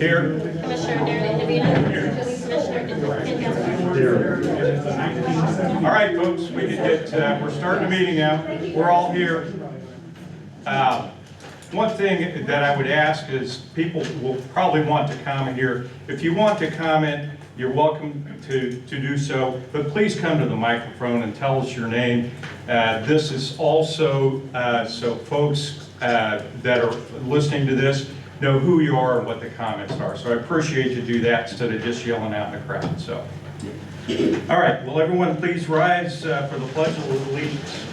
Here. Commissioner Darren Indovina. Commissioner Ken Gasper. All right, folks, we can get, we're starting the meeting now. We're all here. One thing that I would ask is people will probably want to comment here. If you want to comment, you're welcome to do so, but please come to the microphone and tell us your name. This is also so folks that are listening to this know who you are and what the comments are. So I appreciate you do that instead of just yelling out in the crowd. So, all right, will everyone please rise for the Pledge of Allegiance.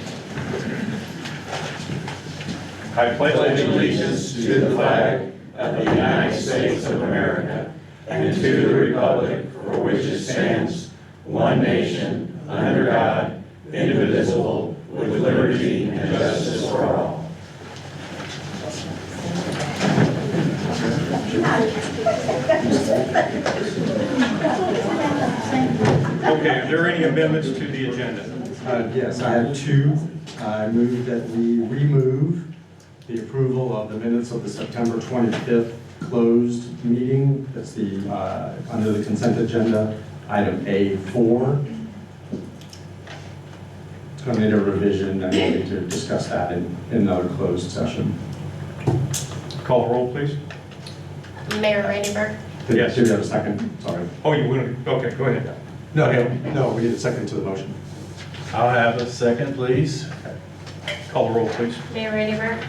I pledge allegiance to the flag of the United States of America and to the republic for which it stands, one nation, under God, indivisible, with liberty and justice for all. Okay, are there any amendments to the agenda? Yes, I have two. I move that we remove the approval of the minutes of the September 25th closed meeting. That's the under the consent agenda, item A4. It's going to need a revision, and we'll need to discuss that in another closed session. Call the roll, please. Mayor Raineyberg. Yes. Do we have a second? Sorry. Oh, you want to? Okay, go ahead. No, we need a second to the motion. I'll have a second, please. Call the roll, please. Mayor Raineyberg.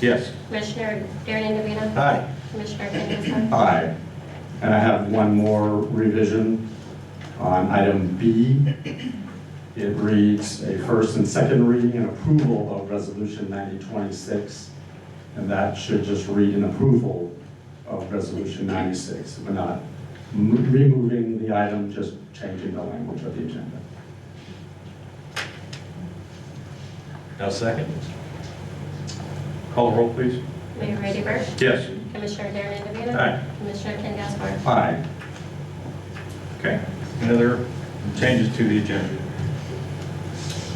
Yes. Commissioner Darren Indovina. Aye. Commissioner Ken Gasper. Aye. And I have one more revision on item B. It reads a first and second reading and approval of Resolution 9026, and that should just read an approval of Resolution 96. We're not removing the item, just changing the language of the agenda. I'll second. Call the roll, please. Mayor Raineyberg. Yes. Commissioner Darren Indovina. Aye. Commissioner Ken Gasper. Aye. Okay. Any other changes to the agenda?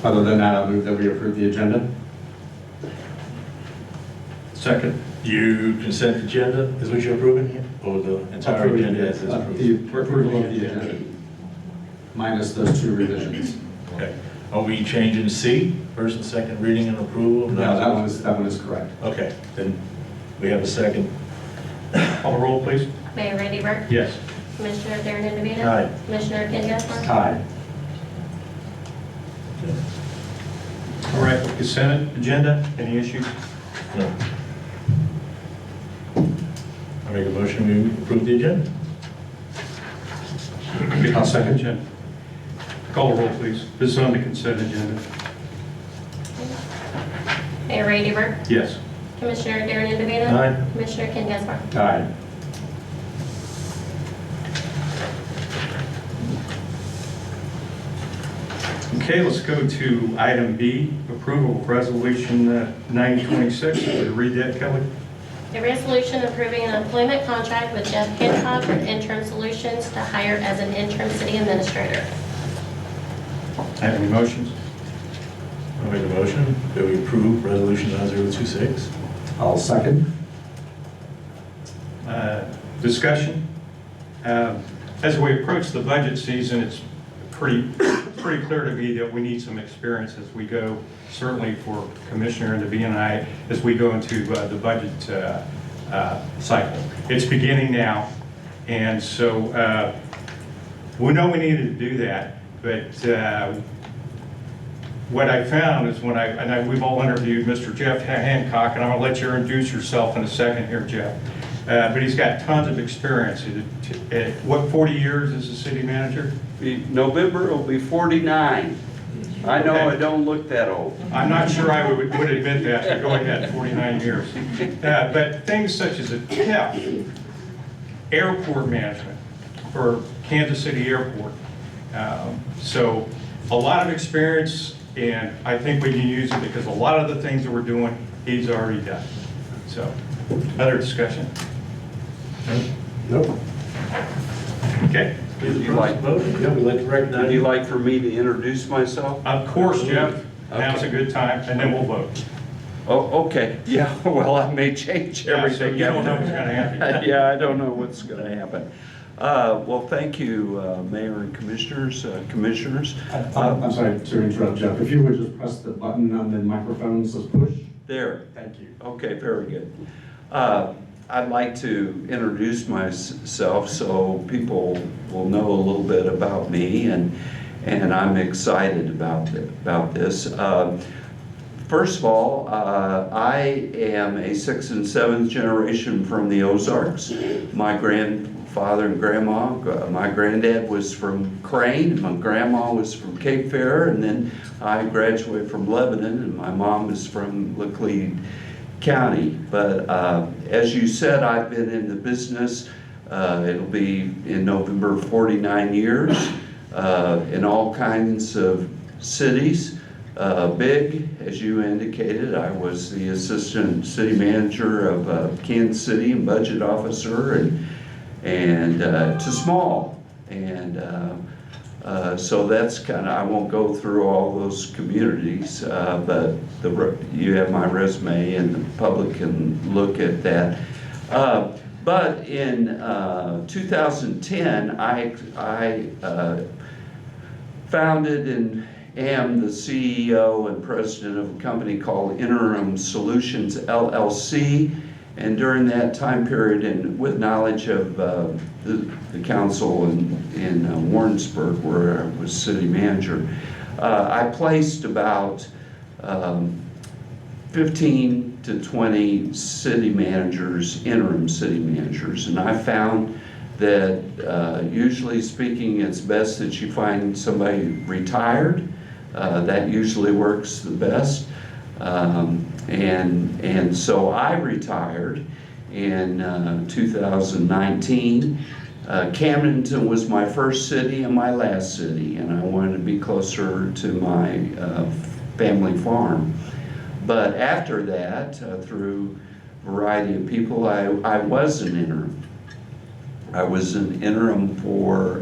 Other than that, I move that we approve the agenda. Second. You consent agenda is what you're approving here? Or the entire Approving agenda as is the approved? approval of the agenda, minus those two revisions. Okay. Are we changing C, first and second reading and approval? No, that one is correct. Okay, then we have a second. Call the roll, please. Mayor Raineyberg. Yes. Commissioner Darren Indovina. Aye. Commissioner Ken Gasper. Aye. All right, consent agenda, any issues? No. I make a motion, we approve the agenda. I'll second agenda. Call the roll, please. This is on the consent agenda. Mayor Raineyberg. Yes. Commissioner Darren Indovina. Aye. Commissioner Ken Gasper. Aye. Okay, let's go to item B, approval of resolution 9026. Would you read that, Kelly? A resolution approving an employment contract with Jeff Hancock with Interim Solutions to hire as an interim city administrator. Have any motions? I make a motion that we approve resolution 9026. I'll second. Discussion. As we approach the budget season, it's pretty clear to me that we need some experience as we go, certainly for Commissioner and the BNI, as we go into the budget cycle. It's beginning now, and so we know we needed to do that, but what I found is we've all interviewed Mr. Jeff Hancock, and I'm going to let you introduce yourself in a second here, Jeff. But he's got tons of experience. What, 40 years as a city manager? November will be 49. I know I don't look that old. I'm not sure I would admit that, but go ahead, 49 years. But things such as a TIP, airport management for Kansas City Airport. So a lot of experience, and I think we can use it because a lot of the things that we're doing, he's already done. So, other discussion? Nope. Okay. Would you like, Yeah, we'd like to recognize. would you like for me to introduce myself? Of course, Jeff, now's a good time, and then we'll vote. Oh, okay, yeah, well, I may change Yeah, so everything. you don't know what's gonna happen. Yeah, I don't know what's gonna happen. Well, thank you, Mayor and Commissioners. I'm sorry to interrupt, Jeff. If you would just press the button on the microphone, says push. There. Thank you. Okay, very good. I'd like to introduce myself so people will know a little bit about me, and I'm excited about this. First of all, I am a 6th and 7th generation from the Ozarks. My grandfather and grandma, my granddad was from Crane, my grandma was from Cape Fear, and then I graduated from Lebanon, and my mom is from Laclede County. But as you said, I've been in the business, it'll be in November 49 years, in all kinds of cities. Big, as you indicated, I was the assistant city manager of Kansas City and budget officer, and to small. And so that's kind of, I won't go through all those communities, but you have my resume and the public can look at that. But in 2010, I founded and am the CEO and president of a company called Interim Solutions LLC. And during that time period, and with knowledge of the council in Warrensburg, where I was city manager, I placed about 15 to 20 city managers, interim city managers. And I found that usually speaking, it's best that you find somebody retired. That usually works the best. And so I retired in 2019. Camdenton was my first city and my last city, and I wanted to be closer to my family farm. But after that, through a variety of people, I was an interim. I was an interim for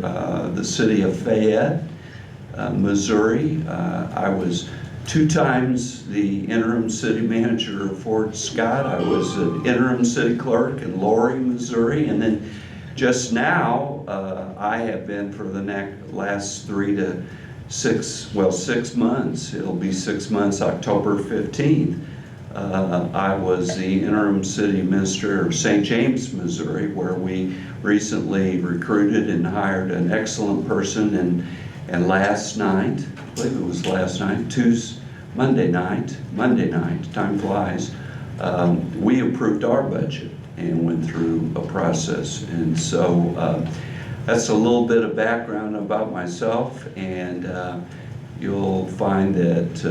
the city of Fayette, Missouri. I was 2 times the interim city manager of Fort Scott. I was an interim city clerk in Laurie, Missouri. And then just now, I have been for the last 3 to 6 months. It'll be 6 months, October 15th. I was the interim city minister of St. James, Missouri, where we recently recruited and hired an excellent person. And last night, I believe it was last night, Monday night, time flies, we approved our budget and went through a process. And so that's a little bit of background about myself, and you'll find that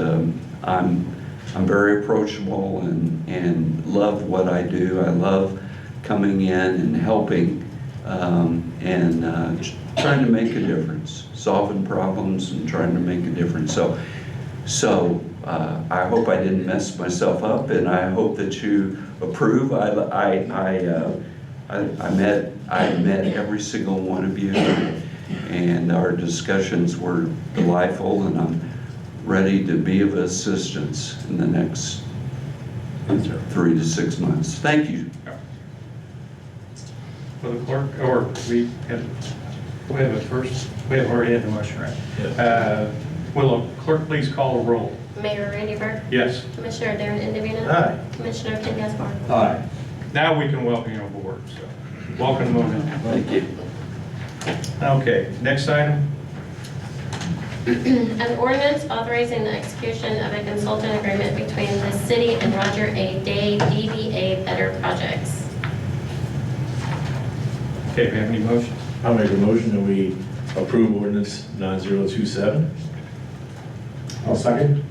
I'm very approachable and love what I do. I love coming in and helping and trying to make a difference, solving problems and trying to make a difference. So I hope I didn't mess myself up, and I hope that you approve. I met every single one of you, and our discussions were delightful, and I'm ready to be of assistance in the next 3 to 6 months. Thank you. Will the clerk, or we have a first, we have already had the motion, right? Yes. Will the clerk please call a roll? Mayor Randy Burke. Yes. Commissioner Darren Indovina. Aye. Commissioner Ken Gaspar. Aye. Now we can welcome you aboard, so welcome, Monett. Thank you. Okay, next item. An ordinance authorizing the execution of a consultant agreement between the city and Roger A. Day DBA Better Projects. Okay, do we have any motions? I'll make a motion that we approve ordinance 9027. I'll second.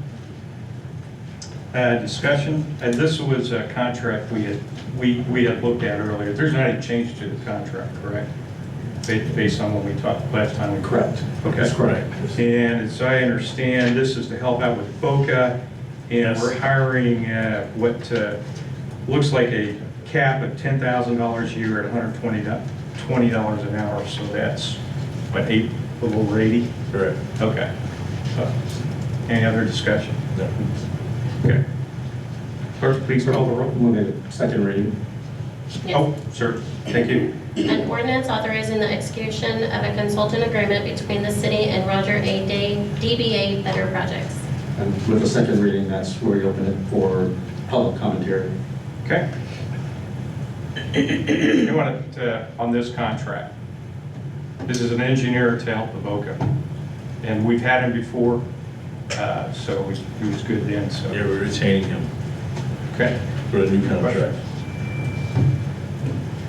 Discussion, and this was a contract we had looked at earlier. There's not any change to the contract, correct? Based on what we talked last time we Correct. Okay. That's correct. And as I understand, this is to help out with BOCA, and Yes. we're hiring what looks like a cap of $10,000 a year at $120 an hour, so that's, what, a little over 80? Correct. Okay. So, any other discussion? No. Okay. Clerk, please call the roll. We'll need a second reading. Oh, sir, thank you. An ordinance authorizing the execution of a consultant agreement between the city and Roger A. DBA Better Projects. And with the second reading, that's where you open it for public commentary. Okay. You want to, on this contract, this is an engineer to help Avoca. And we've had him before, so he was good then, so. Yeah, we're retaining him Okay. for a new contract.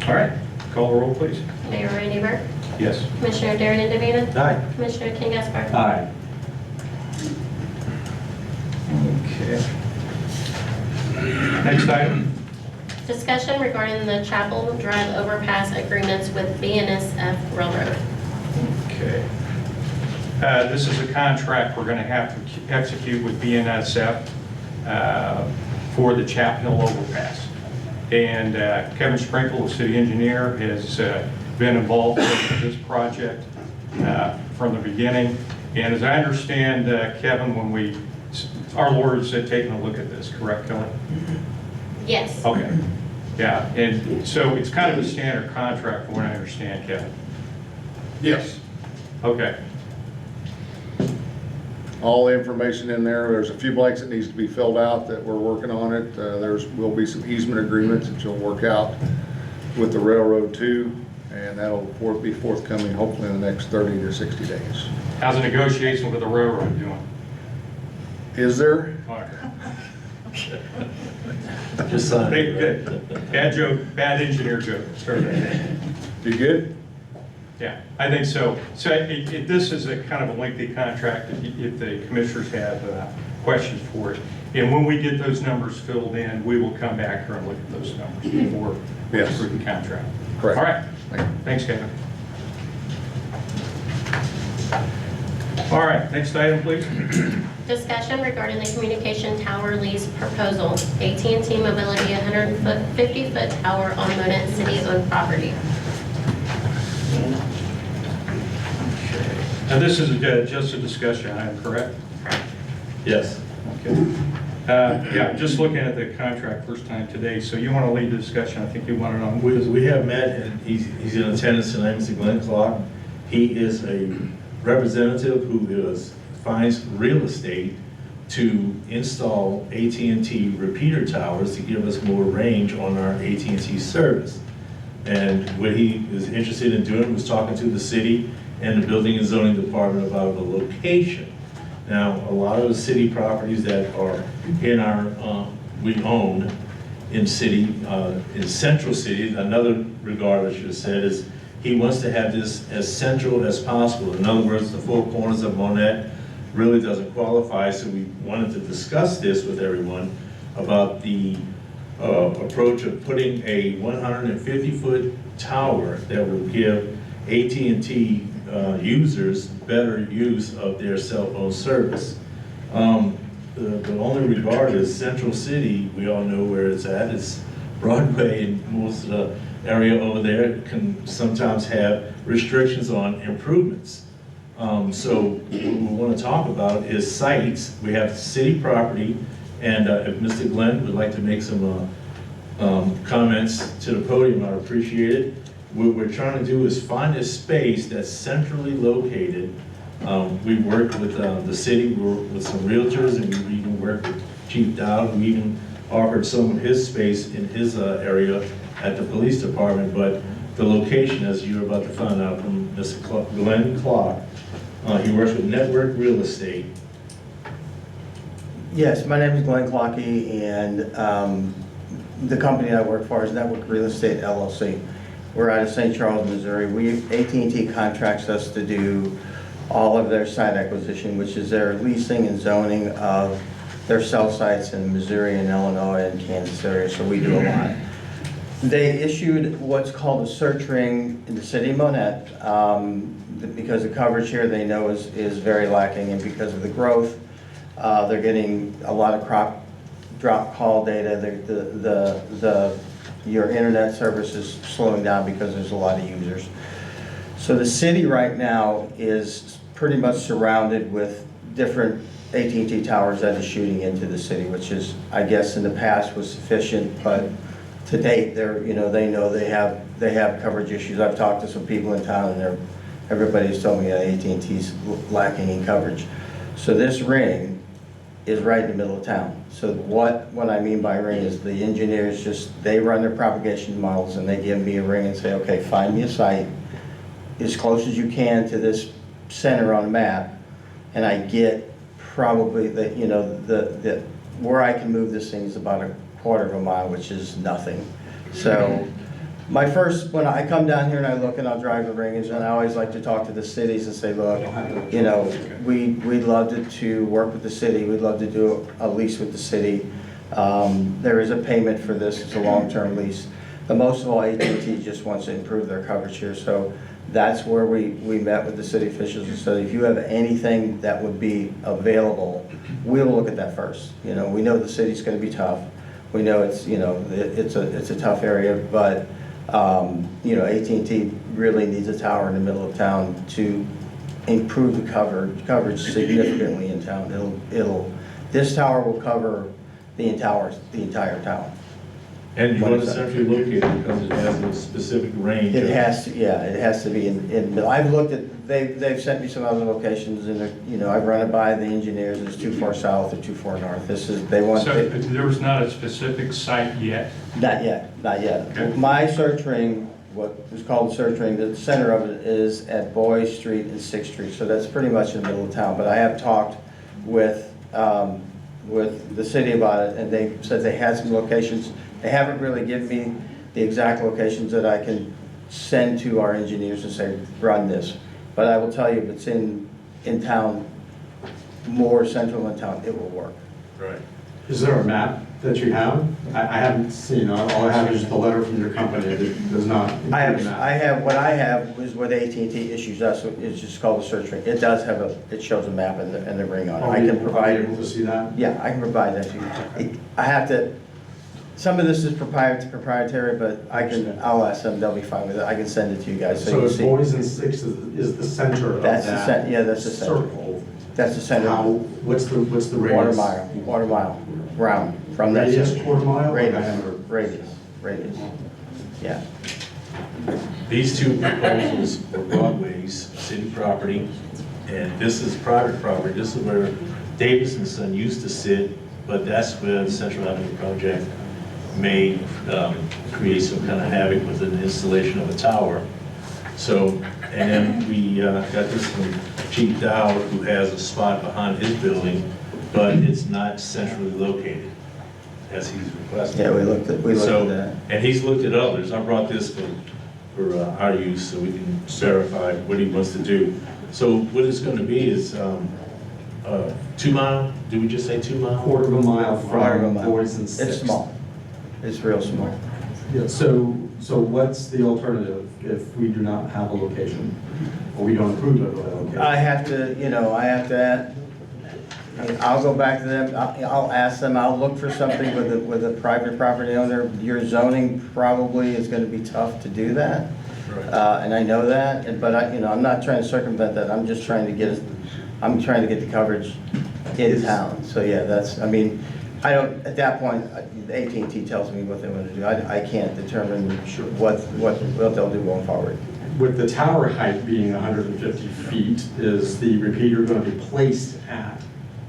All right, call the roll, please. Mayor Randy Burke, Yes. Commissioner Darren Davina, Aye. Commissioner King Gaspar. Aye. Okay. Next item. Discussion regarding the Chapel Drive overpass agreements with BNSF Railroad. Okay. This is a contract we're going to have to execute with BNSF for the Chap Hill overpass. And Kevin Sprinkle, the city engineer, has been involved with this project from the beginning. And as I understand, Kevin, when our lawyers had taken a look at this, correct, Kelly? Yes. Okay. Yeah, and so it's kind of a standard contract from what I understand, Kevin. Yes, Okay. all the information in there. There's a few blanks that needs to be filled out that we're working on it. Will be some easement agreements that you'll work out with the railroad too, and that'll be forthcoming hopefully in the next 30 to 60 days. How's the negotiation with the railroad doing? Is there? All right. Just sign Hey, it. good. Bad joke, bad engineer joke. Sorry. You good? Yeah, I think so. So this is a kind of a lengthy contract if the commissioners have questions for it. And when we get those numbers filled in, we will come back here and look at those numbers before we Yes. approve the contract. Correct. All right. Thank you. Thanks, Kevin. All right, next item, please. Discussion regarding the communication tower lease proposal. AT&T Mobility 150-foot tower on Monett city-owned property. Now, this is just a discussion item, correct? Yes. Okay. Yeah, just looking at the contract first time today, so you want to lead the discussion, I think you want it on. We have met, and he's in attendance tonight, Mr. Glenn Clark. He is a representative who finds real estate to install AT&T repeater towers to give us more range on our AT&T service. And what he is interested in doing was talking to the city and the Building and Zoning Department about the location. Now, a lot of the city properties that are in we own in central city, another regard I should have said is he wants to have this as central as possible. In other words, the four corners of Monett really doesn't qualify, so we wanted to discuss this with everyone about the approach of putting a 150-foot tower that will give AT&T users better use of their cell phone service. The only regard is Central City, we all know where it's at, it's Broadway, and most of the area over there can sometimes have restrictions on improvements. So what we want to talk about is sites. We have city property, and if Mr. Glenn would like to make some comments to the podium, I'd appreciate it. What we're trying to do is find a space that's centrally located. We worked with the city, we worked with some realtors, and we even worked with Chief Dowd, who even offered some of his space in his area at the police department. But the location, as you're about to find out from Mr. Glenn Clark, he works with Network Real Estate. Yes, my name is Glenn Clockey, and the company I work for is Network Real Estate LLC. We're out of St. Charles, Missouri. AT&T contracts us to do all of their site acquisition, which is their leasing and zoning of their cell sites in Missouri and Illinois and Kansas area, so we do a lot. They issued what's called a search ring in the city of Monett because the coverage here they know is very lacking, and because of the growth, they're getting a lot of drop call data. Your internet service is slowing down because there's a lot of users. So the city right now is pretty much surrounded with different AT&T towers that is shooting into the city, which is, I guess, in the past was sufficient, but to date, they're, they know they have coverage issues. I've talked to some people in town, and everybody's told me that AT&T's lacking in coverage. So this ring is right in the middle of town. So what I mean by ring is the engineers they run their propagation models, and they give me a ring and say, okay, find me a site as close as you can to this center on the map, and I get probably where I can move this thing is about a quarter of a mile, which is nothing. So when I come down here and I look and I'll drive the ring, and I always like to talk to the cities and say, look, we'd love to work with the city. We'd love to do a lease with the city. There is a payment for this. It's a long-term lease. But most of all, AT&T just wants to improve their coverage here. So that's where we met with the city officials and said, if you have anything that would be available, we'll look at that first. We know the city's going to be tough. We know it's a tough area, but AT&T really needs a tower in the middle of town to improve the coverage significantly in town. This tower will cover the entire town. And you want it centrally located because it has a specific range. It has to be in. I've looked at. They've sent me some other locations, and I've run it by the engineers. It's too far south or too far north. They want. So there's not a specific site yet? Not yet. Okay. My search ring, what was called the search ring, the center of it is at Boy Street and 6th Street. So that's pretty much in the middle of town. But I have talked with the city about it, and they said they had some locations. They haven't really given me the exact locations that I can send to our engineers and say, run this. But I will tell you, if it's in town, more central in town, it will work. Right. Is there a map that you have? I haven't seen, all I have is the letter from your company that does not include a map. What I have is what AT&T issues us, it's just called a search ring. It does have it shows a map and the ring on it. I can provide Are you able to see that? Yeah, I can provide that to you. I have to, some of this is proprietary, but I'll ask them, they'll be fine with it. I can send it to you guys so you So can see. Boys and 6 is the center of That's that that's the center. circle. That's the center. What's the Quarter radius? mile, round, from that. Radius, center. quarter mile? or diameter? Radius, yeah. These two proposals are Broadway's city property, and this is private property. This is where Davis and Son used to sit, but that's where the Central Avenue project may create some kind of havoc with an installation of a tower. So, and then we got this from Chief Dowd, who has a spot behind his building, but it's not centrally located, as he's requested. Yeah, we looked at that. And he's looked at others. I brought this for our use so we can verify what he wants to do. So what it's going to be is 2 mile, did we just say 2 mile? Quarter of a mile Quarter of a from mile. Boys and 6. It's small. It's real small. Yeah, so what's the alternative if we do not have a location? Or we don't approve of a location? I have to, I'll go back to them, I'll ask them, I'll look for something with a private property owner. Your zoning probably is gonna be tough to do that. Right. And I know that, but I'm not trying to circumvent that, I'm just trying to get the coverage in town. So yeah, at that point, AT&T tells me what they want to do. I can't determine what they'll do going forward. With the tower height being 150 feet, is the repeater going to be placed at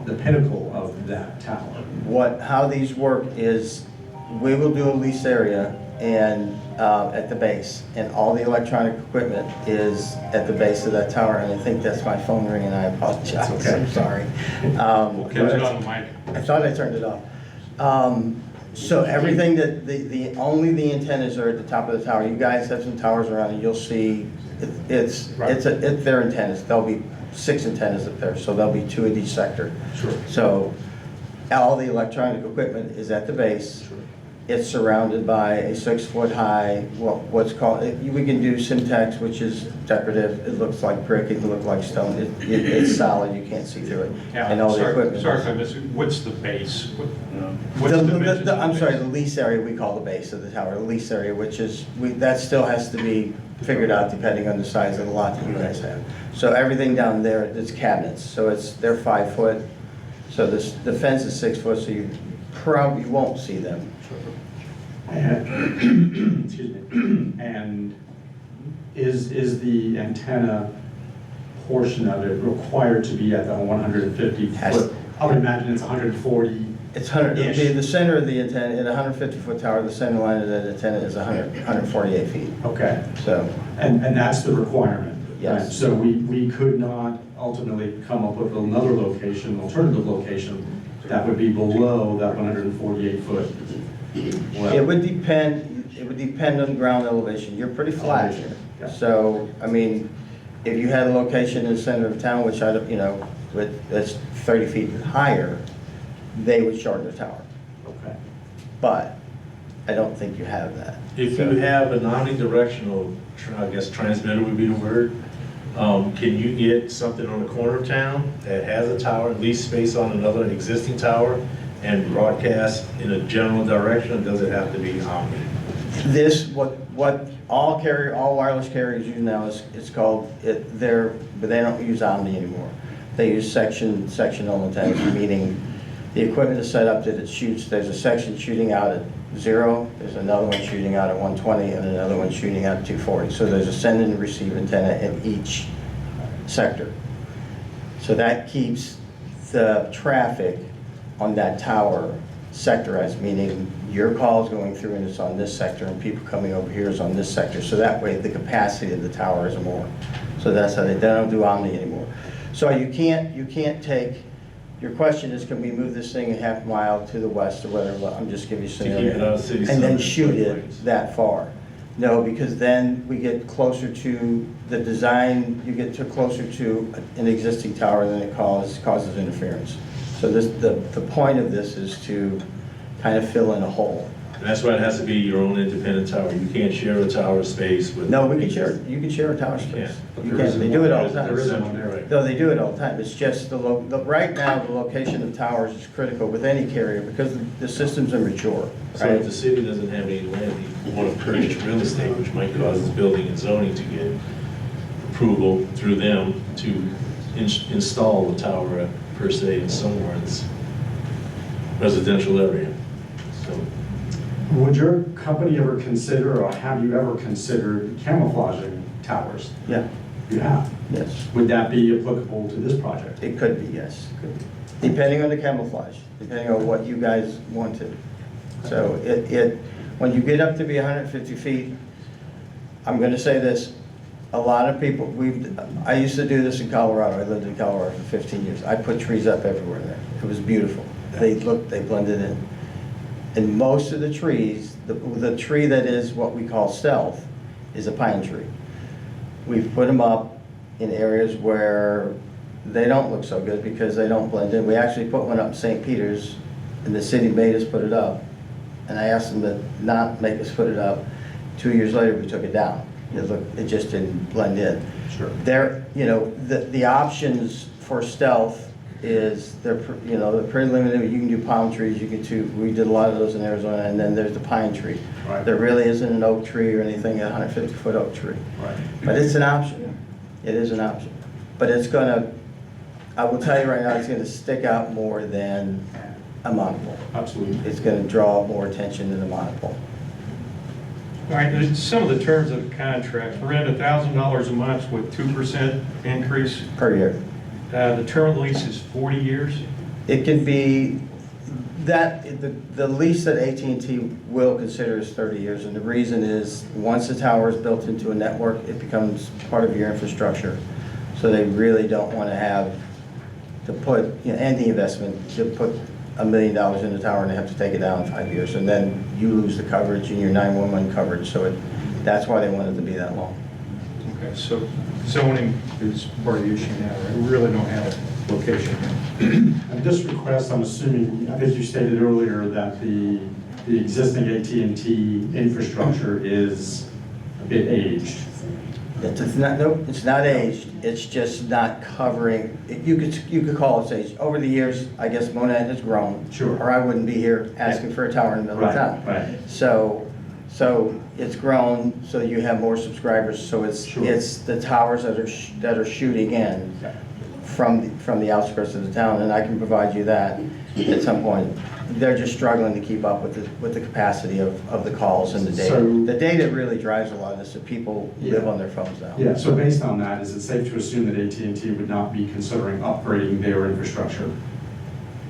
the pinnacle of that tower? How these work is, we will do a lease area and at the base, and all the electronic equipment is at the base of that tower, and I think that's my phone ringing, I apologize, Okay. I'm sorry. Turn it on the mic. I thought I turned it off. So everything only the antennas are at the top of the tower. You guys have some towers around and you'll see, it's their antennas. There'll be 6 antennas up there, so there'll be 2 in each sector. Sure. So all the electronic equipment is at the base. Sure. It's surrounded by a 6-foot high, what's called, we can do Simtex, which is decorative. It looks like brick, it looks like stone. It's solid, you can't see through it. And all the equipment. Sorry if I missed it. What's the base? What's the dimensions of I'm the sorry, base? the lease area we call the base of the tower, the lease area, which is, that still has to be figured out depending on the size of the lot that you guys have. So everything down there, it's cabinets, so they're 5 foot, So the fence is 6 foot, so you probably won't see them. And, excuse me, and is the antenna portion of it required to be at the 150 Has- foot? I would imagine it's 140. It's 100, the center of the antenna, in a 150-foot tower, the center line of the antenna is 148 feet. Okay, So, and that's the requirement? Yes. Right? So we could not ultimately come up with another location, alternative location, that would be below that 148 foot? it would depend on ground elevation. You're pretty flat here. Yeah. So, I mean, if you had a location in the center of town, which I don't, that's 30 feet higher, they would shorten the tower. Okay. But I don't think you have that. If So- you have an omnidirectional, I guess transmitter would be the word, can you get something on the corner of town that has a tower, lease space on another existing tower, and broadcast in a general direction, or does it have to be omni? This, what all wireless carriers use now is, it's called, but they don't use Omni anymore. They use sectional antennas, meaning the equipment is set up that it shoots, there's a section shooting out at 0, there's another one shooting out at 120, and another one shooting out at 240. So there's a send and receive antenna in each sector. So that keeps the traffic on that tower sectorized, meaning your call is going through and it's on this sector, and people coming over here is on this sector. So that way, the capacity of the tower is more. So that's how they don't do Omni anymore. So you can't take, your question is, can we move this thing a half mile to the west or whatever? I'm just giving you a keep it out scenario. of city And then center. shoot it that far. No, because then we get closer to the design, you get closer to an existing tower, and then it causes interference. So the point of this is to kind of fill in a hole. And that's why it has to be your own independent tower. You can't share a tower space with. No, you can share a tower space. You can, they do it all the time. There is one there, right? No, they do it all the time. It's just right now, the location of towers is critical with any carrier because the systems are mature, So if right? the city doesn't have any land, you want to purchase real estate, which might cause its building and zoning to get approval through them to install the tower per se in somewhere in this residential area. So Would your company ever consider, or have you ever considered camouflaging towers? Yeah, You have. yes. Would that be applicable to this project? It could be, yes. Depending on the camouflage, depending on what you guys wanted. So when you get up to be 150 feet, I'm gonna say this, a lot of people, I used to do this in Colorado. I lived in Colorado for 15 years. I put trees up everywhere there. It was beautiful. They blended in. And most of the trees, the tree that is what we call stealth is a pine tree. We've put them up in areas where they don't look so good because they don't blend in. We actually put one up in St. Peter's, and the city made us put it up. And I asked them to not make us put it up. 2 years later, we took it down. It just didn't blend in. Sure. The options for stealth is, they're pretty limited. You can do palm trees, we did a lot of those in Arizona, and then there's the pine tree. Right. There really isn't an oak tree or anything, a 150-foot oak tree. Right. But it's an option. It is an option. But I will tell you right now, it's gonna stick out more than a monopole. Absolutely. It's gonna draw more attention than a monopole. All right, some of the terms of the contracts, rent $1,000 a month with 2% increase. Per year. The term of the lease is 40 years. It can be, the lease that AT&T will consider is 30 years, and the reason is, once the tower is built into a network, it becomes part of your infrastructure. So they really don't want to have to put, and the investment, to put $1 million in the tower and they have to take it down in 5 years, and then you lose the coverage and your 911 coverage, so that's why they want it to be that long. Okay, so zoning is part of the issue now, right? We really don't have a location. And this request, I'm assuming, I think you stated earlier that the existing AT&T infrastructure is a bit aged. It's not aged, it's just not covering, you could call it aged. Over the years, I guess Monett has grown. Sure. Or I wouldn't be here asking for a tower in the middle of town. Right. So it's grown, so you have more subscribers, so Sure. it's the towers that are shooting in from the outskirts of the town, and I can provide you that at some point. They're just struggling to keep up with the capacity of the calls and the data. So- The data really drives a lot of this, that people live Yeah. on their phones now. Yeah, so based on that, is it safe to assume that AT&T would not be considering upgrading their infrastructure?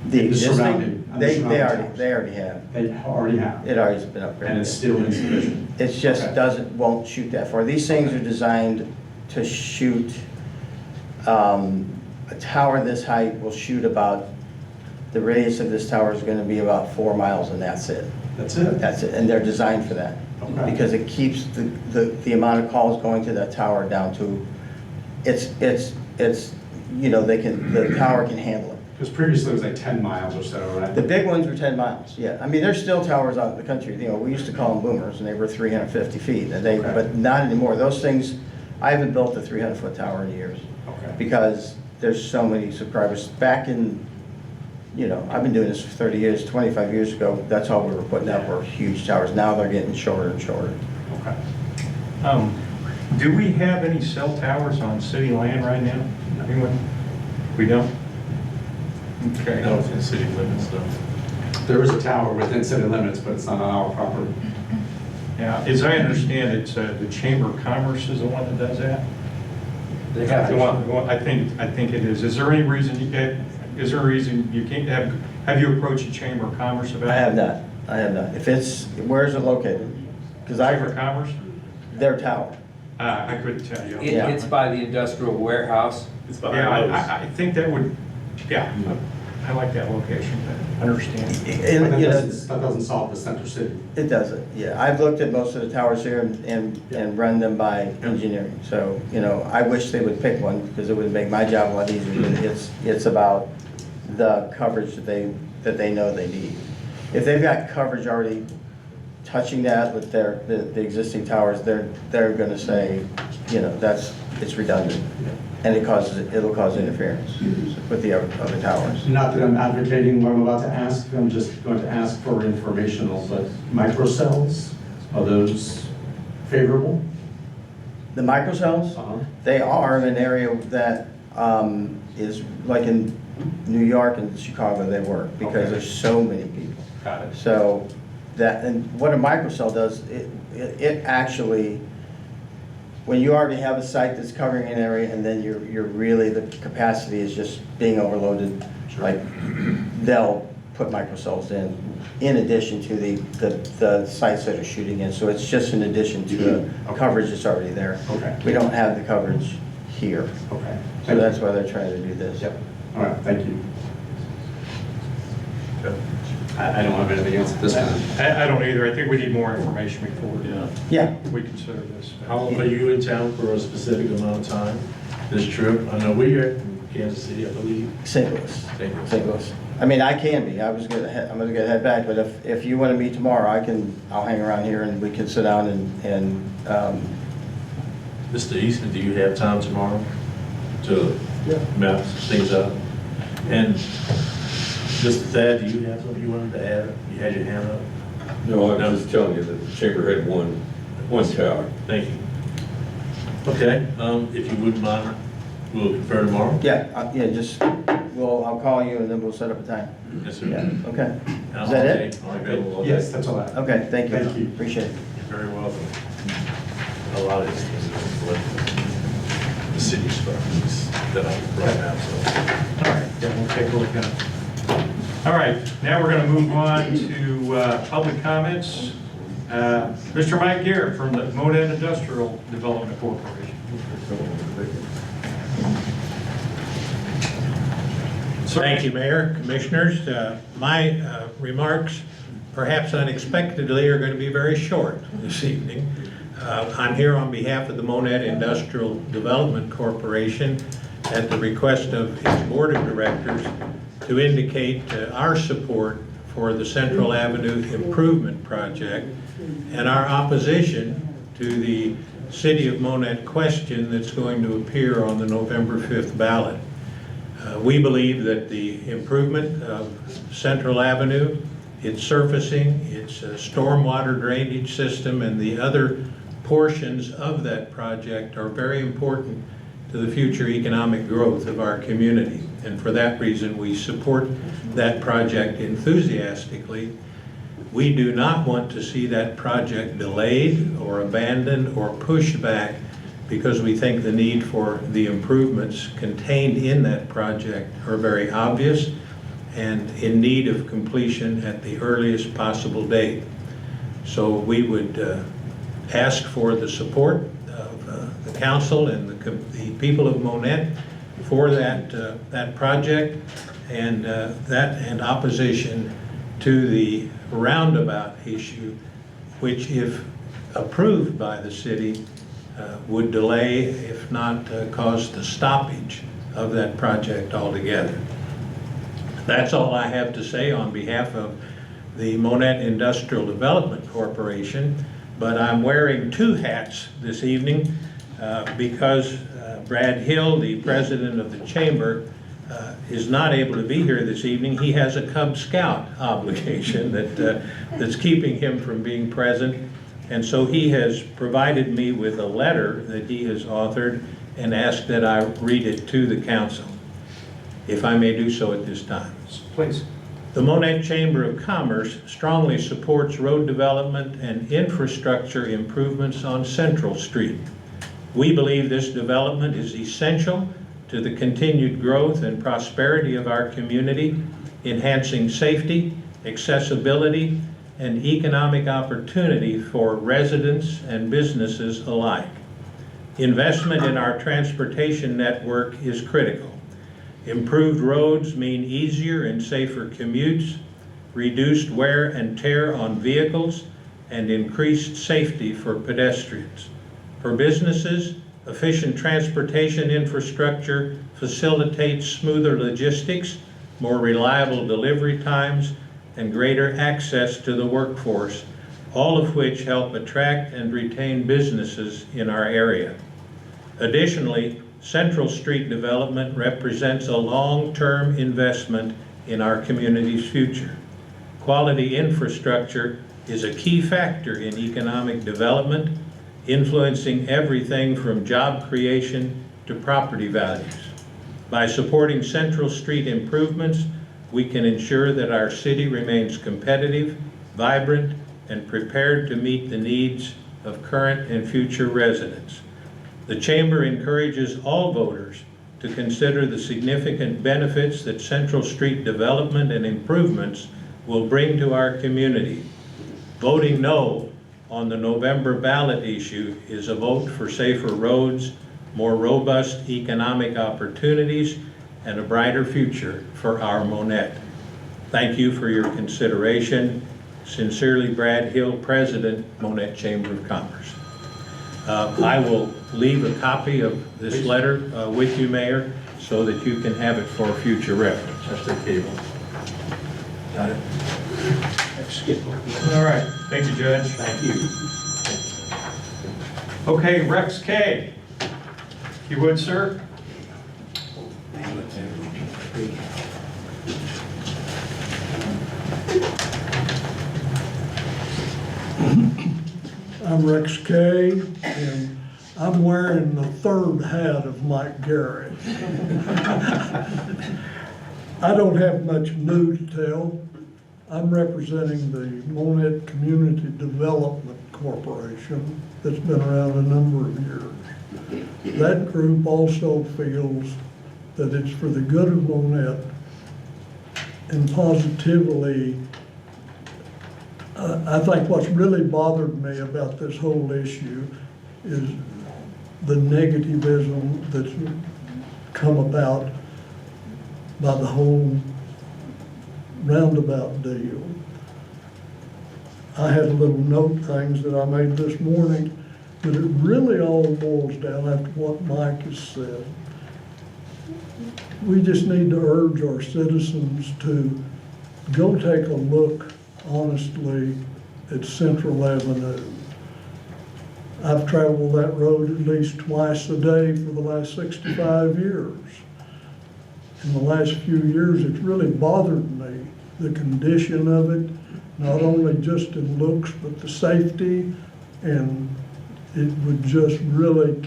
The existing, surrounding- and the they surrounding already, towers. they already have. They already have, It already has been upgraded. and it's still insufficient. It just Okay. won't shoot that far. These things are designed to shoot, a tower this height will shoot about, the radius of this tower is gonna be about 4 miles, and that's it. That's it? That's it, and they're designed for that. Okay. Because it keeps the amount of calls going to that tower down to, it's, you know, the tower can handle it. Because previously it was like 10 miles or so, right? The big ones were 10 miles, yeah. I mean, there's still towers out in the country, you know, we used to call them boomers, and they were 350 feet, and Okay. but not anymore. Those things, I haven't built a 300-foot tower in years, Okay. because there's so many subscribers. Back in, you know, I've been doing this for 30 years, 25 years ago, that's all we were putting up were huge towers. Now they're getting shorter and shorter. Okay. Do we have any cell towers on city land right now? Anyone? We don't? Okay. No, it's in city limits though. There is a tower within city limits, but it's not on our property. Yeah, as I understand, it's the Chamber of Commerce is the one that does that? They have The to. one- I think it is. Is there any reason you can't have you approached the Chamber of Commerce about it? I have not. If it's, where's it located? Because Chamber of Commerce? their tower. I couldn't tell you. Yeah. It's by the industrial warehouse. It's Yeah, behind Lowe's. I think that would, yeah, I like that location, but I understand. But And, that you know, doesn't solve the center city. it doesn't, yeah. I've looked at most of the towers here and run them by engineering. So, you know, I wish they would pick one, because it would make my job a lot easier. But it's about the coverage that they know they need. If they've got coverage already touching that with the existing towers, they're gonna say, you know, it's redundant. And it'll cause interference with the other towers. Not that I'm advocating what I'm about to ask, I'm just going to ask for informational, but microcells, are those favorable? The microcells? Uh-huh. They are in an area that is like in New York and Chicago, they work, because Okay. there's so many people. Got it. So that, and what a microcell does, it actually, when you already have a site that's covering an area, and then you're really, the capacity is just being overloaded, Sure. like, they'll put microcells in addition to the sites that are shooting in. So it's just in addition to the Okay. coverage that's already there. Okay. We don't have the coverage here. Okay. So that's why they're trying to do this. Yep. All right, thank you. I don't have anything else at this time. I don't either. I think we need more information before Yeah, we consider this. How long are you in town for a specific amount of time? This trip? I know we're in Kansas City, I believe. St. Louis. St. Louis. St. Louis. I mean, I can be. I'm gonna head back, but if you want to meet tomorrow, I'll hang around here and we can sit down and Mr. Eastman, do you have time tomorrow to map things up? And Mr. Thad, do you have something you wanted to add? You had your hand up? No, I'm just telling you that the chamber had one tower. Thank you. Okay, if you wouldn't mind, we'll confer tomorrow. just, I'll call you and then we'll set up a time. Yes, sir. Yeah, okay. I'm Is that it? okay. I'm available all day. Yes, that's all I have. Okay, thank you. Thank you. Appreciate it. You're very welcome. A lot of these things are what the city's properties that I brought out, so. All right, yeah, we'll take a look at it. All right, now we're going to move on to public comments. Mr. Mike Gear from the Monett Industrial Development Corporation. Thank you, Mayor, Commissioners. My remarks, perhaps unexpectedly, are going to be very short this evening. I'm here on behalf of the Monett Industrial Development Corporation at the request of its Board of Directors to indicate our support for the Central Avenue Improvement Project and our opposition to the City of Monett question that's going to appear on the November 5th ballot. We believe that the improvement of Central Avenue, its surfacing, its stormwater drainage system, and the other portions of that project are very important to the future economic growth of our community. And for that reason, we support that project enthusiastically. We do not want to see that project delayed or abandoned or pushed back because we think the need for the improvements contained in that project are very obvious and in need of completion at the earliest possible date. So we would ask for the support of the council and the people of Monett for that project, and and opposition to the roundabout issue, which, if approved by the city, would delay, if not cause the stoppage of that project altogether. That's all I have to say on behalf of the Monett Industrial Development Corporation, but I'm wearing two hats this evening because Brad Hill, the president of the chamber, is not able to be here this evening. He has a Cub Scout obligation that's keeping him from being present. And so he has provided me with a letter that he has authored and asked that I read it to the council, if I may do so at this time. Please. The Monett Chamber of Commerce strongly supports road development and infrastructure improvements on Central Street. We believe this development is essential to the continued growth and prosperity of our community, enhancing safety, accessibility, and economic opportunity for residents and businesses alike. Investment in our transportation network is critical. Improved roads mean easier and safer commutes, reduced wear and tear on vehicles, and increased safety for pedestrians. For businesses, efficient transportation infrastructure facilitates smoother logistics, more reliable delivery times, and greater access to the workforce, all of which help attract and retain businesses in our area. Additionally, Central Street development represents a long-term investment in our community's future. Quality infrastructure is a key factor in economic development, influencing everything from job creation to property values. By supporting Central Street improvements, we can ensure that our city remains competitive, vibrant, and prepared to meet the needs of current and future residents. The Chamber encourages all voters to consider the significant benefits that Central Street development and improvements will bring to our community. Voting no on the November ballot issue is a vote for safer roads, more robust economic opportunities, and a brighter future for our Monett. Thank you for your consideration. Sincerely, Brad Hill, President, Monett Chamber of Commerce. I will leave a copy of this letter with you, Mayor, so that you can have it for future reference. That's the cable. Got it? Skip. All right, thank you, Judge. Thank you. Okay, Rex K. If you would, sir. I'm Rex Kay, and I'm wearing the third hat of Mike Garrett. I don't have much new to tell. I'm representing the Monett Community Development Corporation that's been around a number of years. That group also feels that it's for the good of Monett and positively. I think what's really bothered me about this whole issue is the negativism that's come about by the whole roundabout deal. I had a little note things that I made this morning, but it really all boils down after what Mike has said. We just need to urge our citizens to go take a look honestly at Central Avenue. I've traveled that road at least twice a day for the last 65 years. In the last few years, it's really bothered me, the condition of it, not only just in looks, but the safety and it would just really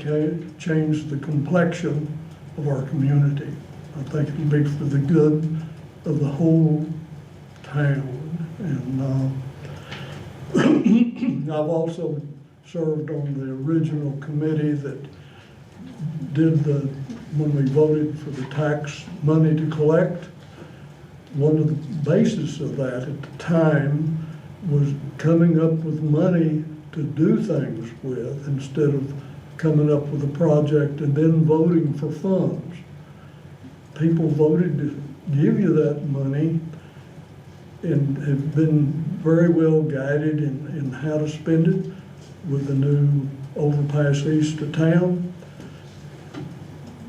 change the complexion of our community. I think it'll be for the good of the whole town. And I've also served on the original committee that did when we voted for the tax money to collect. One of the basis of that at the time was coming up with money to do things with instead of coming up with a project and then voting for funds. People voted to give you that money and have been very well guided in how to spend it with the new overpass east of town.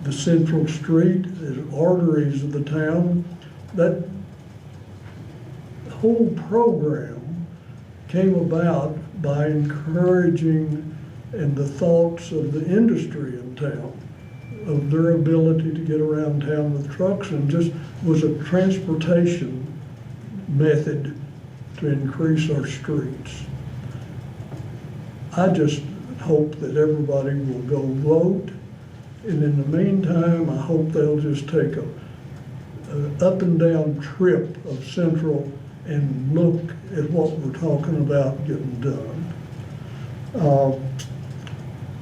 The Central Street is arteries of the town. That whole program came about by encouraging and the thoughts of the industry in town, of their ability to get around town with trucks, and just was a transportation method to increase our streets. I just hope that everybody will go vote, and in the meantime, I hope they'll just take a up and down trip of Central and look at what we're talking about getting done.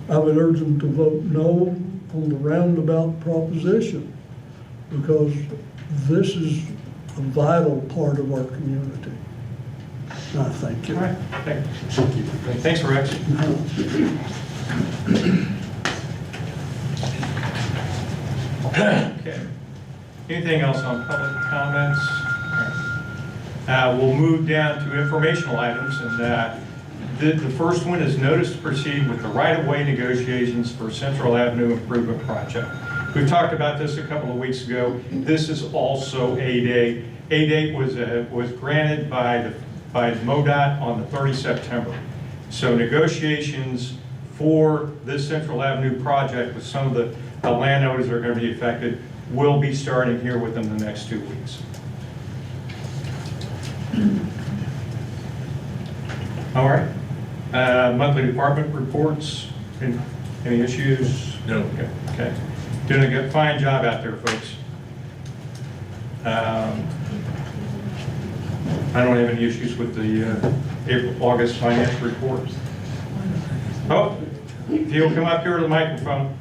I would urge them to vote no on the roundabout proposition, because this is a vital part of our community. I thank you. All right, thank you. Thanks, Rex. Okay. Anything else on public comments? We'll move down to informational items, and the first one is notice to proceed with the right-of-way negotiations for Central Avenue Improvement Project. We've talked about this a couple of weeks ago. This is also A-Day. A-Day was granted by MoDOT on the 30th September. So negotiations for this Central Avenue project with some of the landowners that are going to be affected will be starting here within the next 2 weeks. All right. Monthly department reports. Any issues? No. Okay. Doing a good, fine job out there, folks. I don't have any issues with the August financial report. Oh, if you'll come up here to the microphone.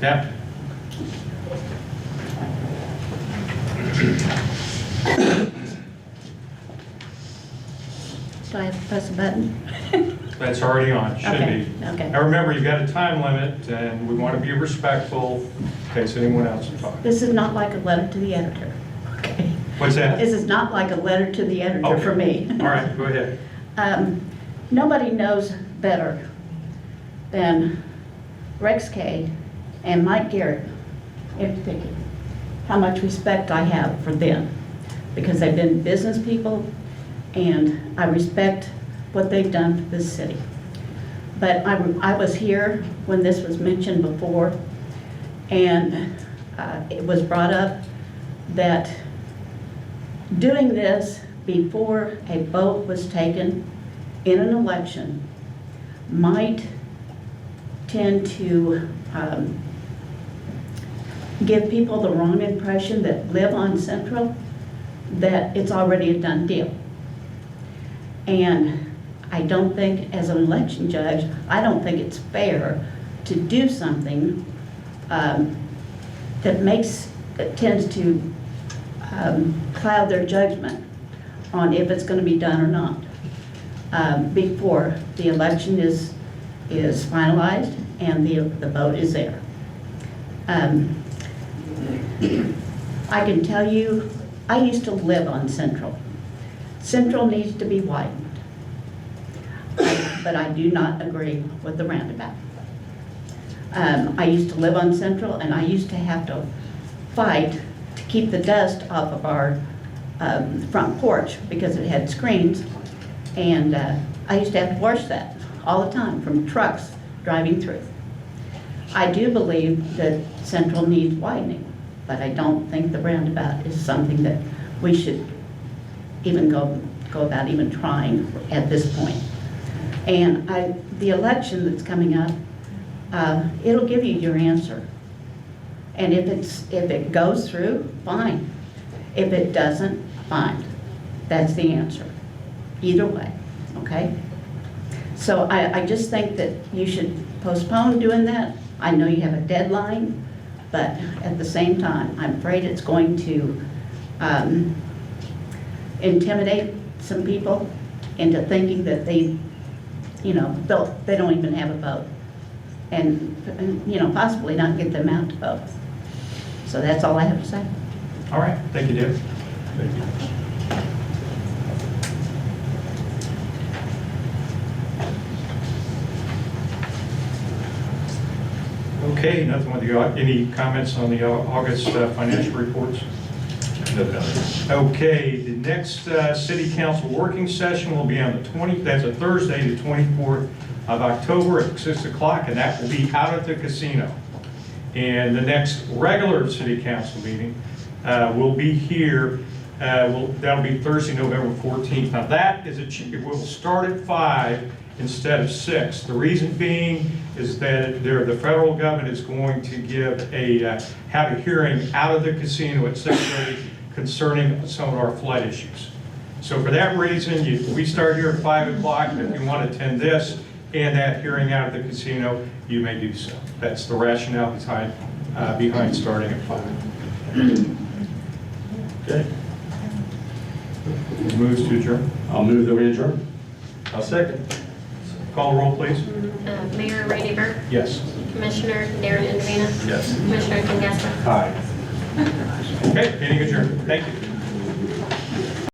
Yeah. Do I have to press a button? That's already on, should Okay, be. okay. Now remember, you've got a time limit, and we want to be respectful in case anyone else is talking. This is not like a letter to the editor. Okay. What's that? This is not like a letter to the editor Okay. for me. All right, go ahead. Nobody knows better than Rex Kay and Mike Garrett in particular how much respect I have for them, because they've been business people and I respect what they've done for this city. But I was here when this was mentioned before, and it was brought up that doing this before a vote was taken in an election might tend to give people the wrong impression that live on Central that it's already a done deal. And I don't think, as an election judge, I don't think it's fair to do something that tends to cloud their judgment on if it's going to be done or not before the election is finalized and the vote is there. I can tell you, I used to live on Central. Central needs to be widened, but I do not agree with the roundabout. I used to live on Central, and I used to have to fight to keep the dust off of our front porch because it had screens, and I used to have to wash that all the time from trucks driving through. I do believe that Central needs widening, but I don't think the roundabout is something that we should even go go about even trying at this point. And the election that's coming up, it'll give you your answer. And if it goes through, fine. If it doesn't, fine. That's the answer. Either way, okay? So I just think that you should postpone doing that. I know you have a deadline, but at the same time, I'm afraid it's going to intimidate some people into thinking that they don't even have a vote. And, possibly not get them out to vote. So that's all I have to say. All right, thank you, Deb. Okay, nothing with any comments on the August financial reports? No comments. Okay, the next city council working session will be on the 20th, that's a Thursday, the 24th of October at 6 o'clock, and that will be out at the casino. And the next regular city council meeting will be here, that'll be Thursday, November 14th. Now that is it will start at 5 instead of 6. The reason being is that the federal government is going to have a hearing out of the casino at 6:30 concerning some of our flood issues. So for that reason, we start here at 5 o'clock. If you want to attend this and that hearing out of the casino, you may do so. That's the rationale behind starting at 5. Okay. Moves to adjourn. I'll move that we adjourn. I'll second. Call the roll, please. Mayor Randy Burke, Yes. Commissioner Darren Indovina, Yes. Commissioner King Gasper. Aye. Okay, meeting adjourned. Thank you.